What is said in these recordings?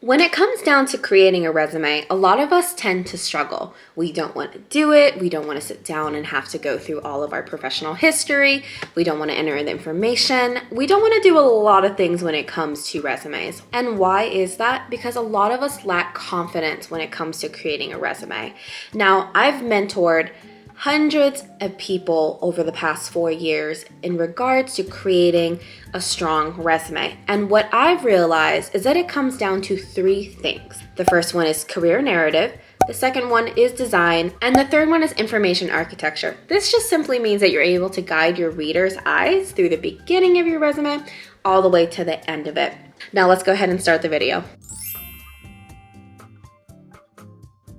When it comes down to creating a resume, a lot of us tend to struggle. We don't want to do it. We don't want to sit down and have to go through all of our professional history. We don't want to enter the information. We don't want to do a lot of things when it comes to resumes. And why is that? Because a lot of us lack confidence when it comes to creating a resume. Now, I've mentored hundreds of people over the past 4 years in regards to creating a strong resume. And what I've realized is that it comes down to 3 things. The first one is career narrative. The second one is design. And the third one is information architecture. This just simply means that you're able to guide your reader's eyes through the beginning of your resume all the way to the end of it. Now let's go ahead and start the video.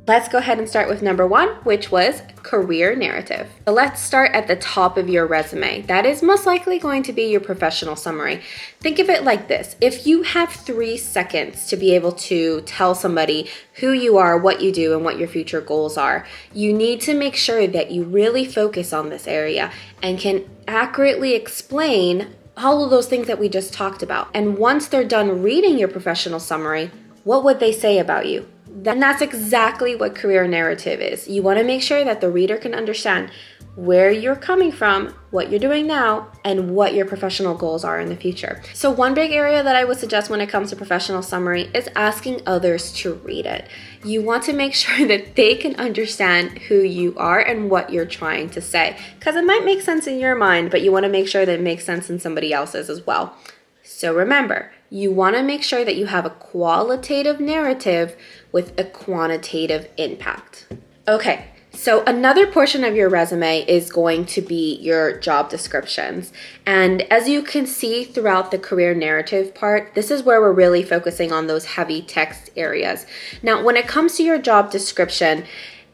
Let's go ahead and start with number 1, which was career narrative. So let's start at the top of your resume. That is most likely going to be your professional summary. Think of it like this. If you have 3 seconds to be able to tell somebody who you are, what you do, and what your future goals are, you need to make sure that you really focus on this area and can accurately explain all of those things that we just talked about. And once they're done reading your professional summary, what would they say about you? And that's exactly what career narrative is. You want to make sure that the reader can understand where you're coming from, what you're doing now, and what your professional goals are in the future. So one big area that I would suggest when it comes to professional summary is asking others to read it. You want to make sure that they can understand who you are and what you're trying to say, because it might make sense in your mind, but you want to make sure that it makes sense in somebody else's as well. So remember, you want to make sure that you have a qualitative narrative with a quantitative impact. Okay, so another portion of your resume is going to be your job descriptions. And as you can see throughout the career narrative part, this is where we're really focusing on those heavy text areas. Now, when it comes to your job description,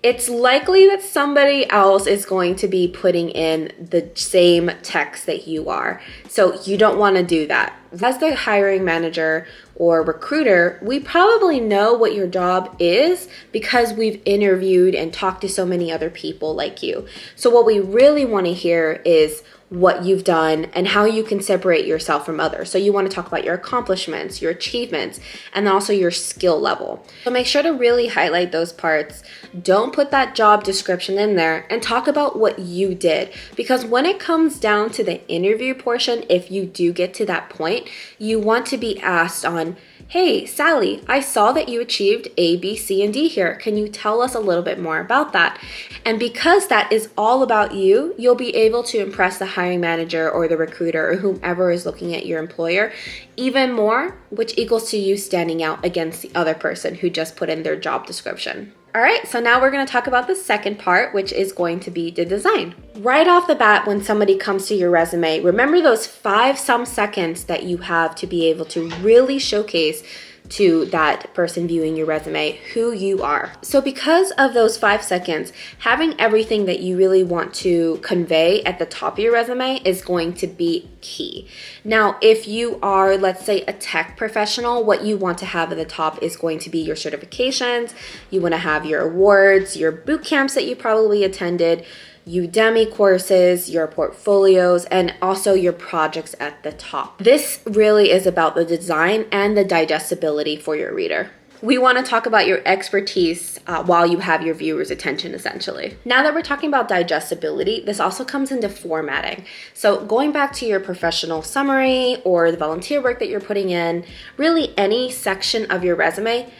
it's likely that somebody else is going to be putting in the same text that you are. So you don't want to do that. As the hiring manager or recruiter, we probably know what your job is because we've interviewed and talked to so many other people like you. So what we really want to hear is what you've done and how you can separate yourself from others. So you want to talk about your accomplishments, your achievements, and then also your skill level. So make sure to really highlight those parts. Don't put that job description in there, and talk about what you did. Because when it comes down to the interview portion, if you do get to that point, you want to be asked on, hey, Sally, I saw that you achieved A, B, C, and D here. Can you tell us a little bit more about that? And because that is all about you, you'll be able to impress the hiring manager or the recruiter or whomever is looking at your employer even more, which equals to you standing out against the other person who just put in their job description. All right, so now we're going to talk about the second part, which is going to be the design. Right off the bat, when somebody comes to your resume, remember those 5 seconds that you have to be able to really showcase to that person viewing your resume who you are. So because of those 5 seconds, having everything that you really want to convey at the top of your resume is going to be key. Now, if you are, let's say, a tech professional, what you want to have at the top is going to be your certifications. You want to have your awards, your boot camps that you probably attended, Udemy courses, your portfolios, and also your projects at the top. This really is about the design and the digestibility for your reader. We want to talk about your expertise while you have your viewer's attention, essentially. Now that we're talking about digestibility, this also comes into formatting. So going back to your professional summary or the volunteer work that you're putting in, really any section of your resume,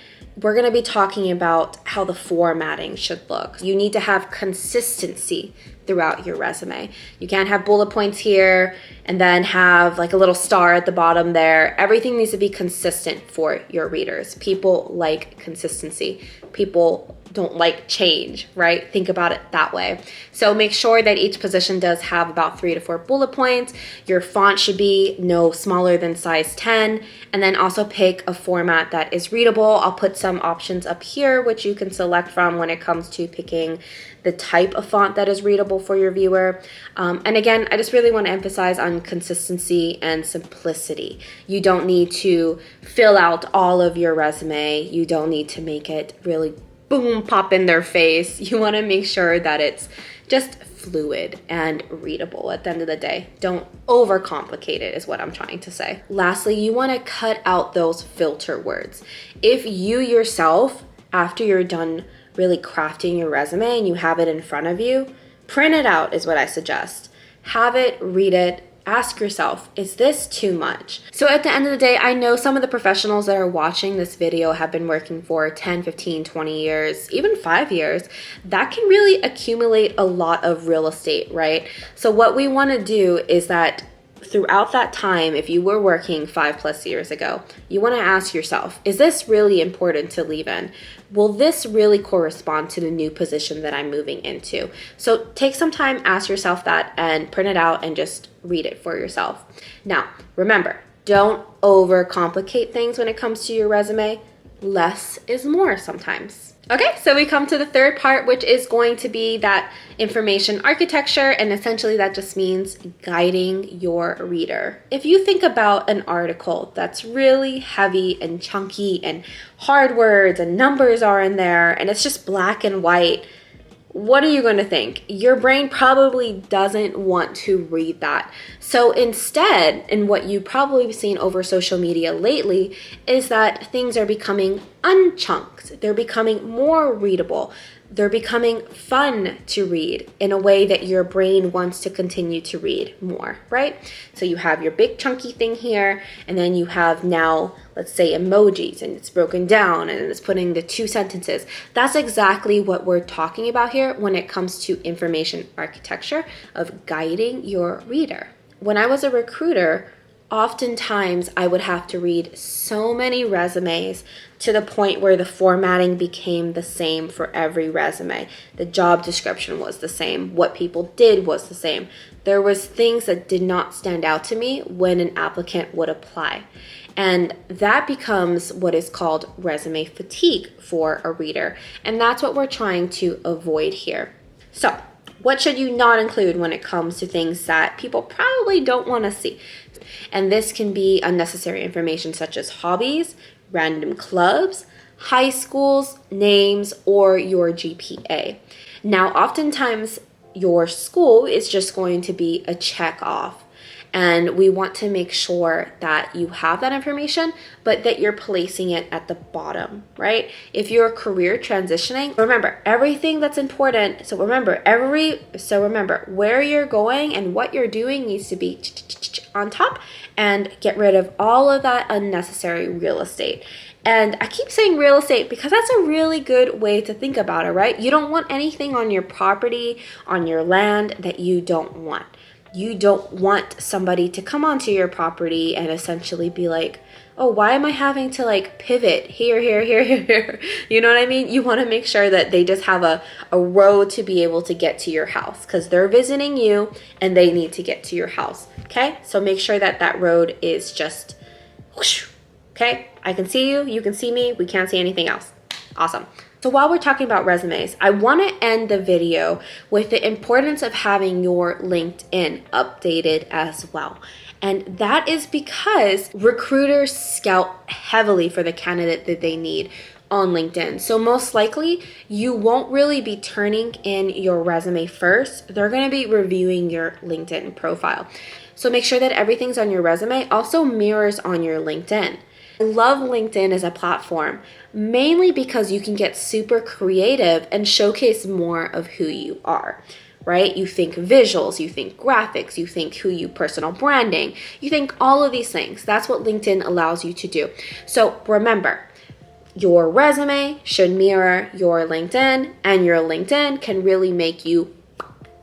we're going to be talking about how the formatting should look. You need to have consistency throughout your resume. You can't have bullet points here and then have like a little star at the bottom there. Everything needs to be consistent for your readers. People like consistency. People don't like change, right? Think about it that way. So make sure that each position does have about 3 to 4 bullet points. Your font should be no smaller than size 10, and then also pick a format that is readable. I'll put some options up here which you can select from when it comes to picking the type of font that is readable for your viewer. And again, I just really want to emphasize on consistency and simplicity. You don't need to fill out all of your resume. You don't need to make it really boom, pop in their face. You want to make sure that it's just fluid and readable at the end of the day. Don't overcomplicate it is what I'm trying to say. Lastly, you want to cut out those filter words. If you yourself, after you're done really crafting your resume and you have it in front of you, print it out is what I suggest. Have it, read it, ask yourself, is this too much? So at the end of the day, I know some of the professionals that are watching this video have been working for 10, 15, 20 years, even 5 years. That can really accumulate a lot of real estate, right? So what we want to do is that throughout that time, if you were working 5+ years ago, you want to ask yourself, is this really important to leave in? Will this really correspond to the new position that I'm moving into? So take some time, ask yourself that, and print it out and just read it for yourself. Now, remember, don't overcomplicate things when it comes to your resume. Less is more sometimes. Okay, so we come to the third part, which is going to be that information architecture, and essentially that just means guiding your reader. If you think about an article that's really heavy and chunky and hard words and numbers are in there and it's just black and white, what are you going to think? Your brain probably doesn't want to read that. So instead, and what you've probably seen over social media lately, is that things are becoming unchunked. They're becoming more readable. They're becoming fun to read in a way that your brain wants to continue to read more, right? So you have your big chunky thing here, and then you have now, let's say, emojis, and it's broken down and it's putting the 2 sentences. That's exactly what we're talking about here when it comes to information architecture of guiding your reader. When I was a recruiter, oftentimes I would have to read so many resumes to the point where the formatting became the same for every resume. The job description was the same. What people did was the same. There was things that did not stand out to me when an applicant would apply. And that becomes what is called resume fatigue for a reader. And that's what we're trying to avoid here. So, what should you not include when it comes to things that people probably don't want to see? And this can be unnecessary information such as hobbies, random clubs, high schools, names, or your GPA. Now, oftentimes your school is just going to be a check off. And we want to make sure that you have that information, but that you're placing it at the bottom, right? If you're career transitioning, remember everything that's important. So remember where you're going and what you're doing needs to be on top, and get rid of all of that unnecessary real estate. And I keep saying real estate because that's a really good way to think about it, right? You don't want anything on your property, on your land that you don't want. You don't want somebody to come onto your property and essentially be like, oh, why am I having to like pivot here? You know what I mean? You want to make sure that they just have a road to be able to get to your house because they're visiting you and they need to get to your house. Okay, so make sure that that road is just whoosh. Okay, I can see you, you can see me, we can't see anything else. Awesome. So while we're talking about resumes, I want to end the video with the importance of having your LinkedIn updated as well. And that is because recruiters scout heavily for the candidate that they need on LinkedIn. So most likely you won't really be turning in your resume first. They're going to be reviewing your LinkedIn profile. So make sure that everything's on your resume also mirrors on your LinkedIn. I love LinkedIn as a platform, mainly because you can get super creative and showcase more of who you are, right? You think visuals, you think graphics, you think personal branding, you think all of these things. That's what LinkedIn allows you to do. So remember, your resume should mirror your LinkedIn, and your LinkedIn can really make you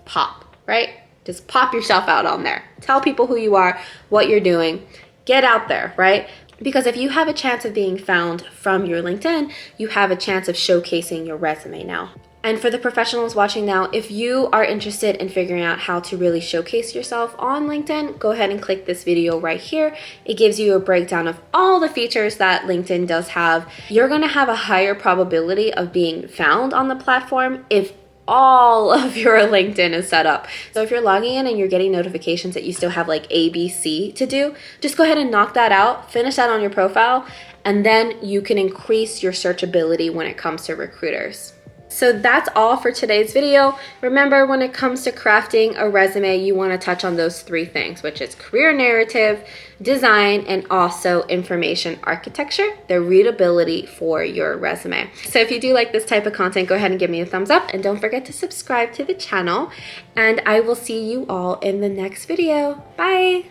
pop, right? Just pop yourself out on there. Tell people who you are, what you're doing. Get out there, right? Because if you have a chance of being found from your LinkedIn, you have a chance of showcasing your resume now. And for the professionals watching now, if you are interested in figuring out how to really showcase yourself on LinkedIn, go ahead and click this video right here. It gives you a breakdown of all the features that LinkedIn does have. You're going to have a higher probability of being found on the platform if all of your LinkedIn is set up. So if you're logging in and you're getting notifications that you still have like ABC to do, just go ahead and knock that out, finish that on your profile, and then you can increase your searchability when it comes to recruiters. So that's all for today's video. Remember, when it comes to crafting a resume, you want to touch on those three things, which is career narrative, design, and also information architecture, the readability for your resume. So if you do like this type of content, go ahead and give me a thumbs up, and don't forget to subscribe to the channel, and I will see you all in the next video. Bye.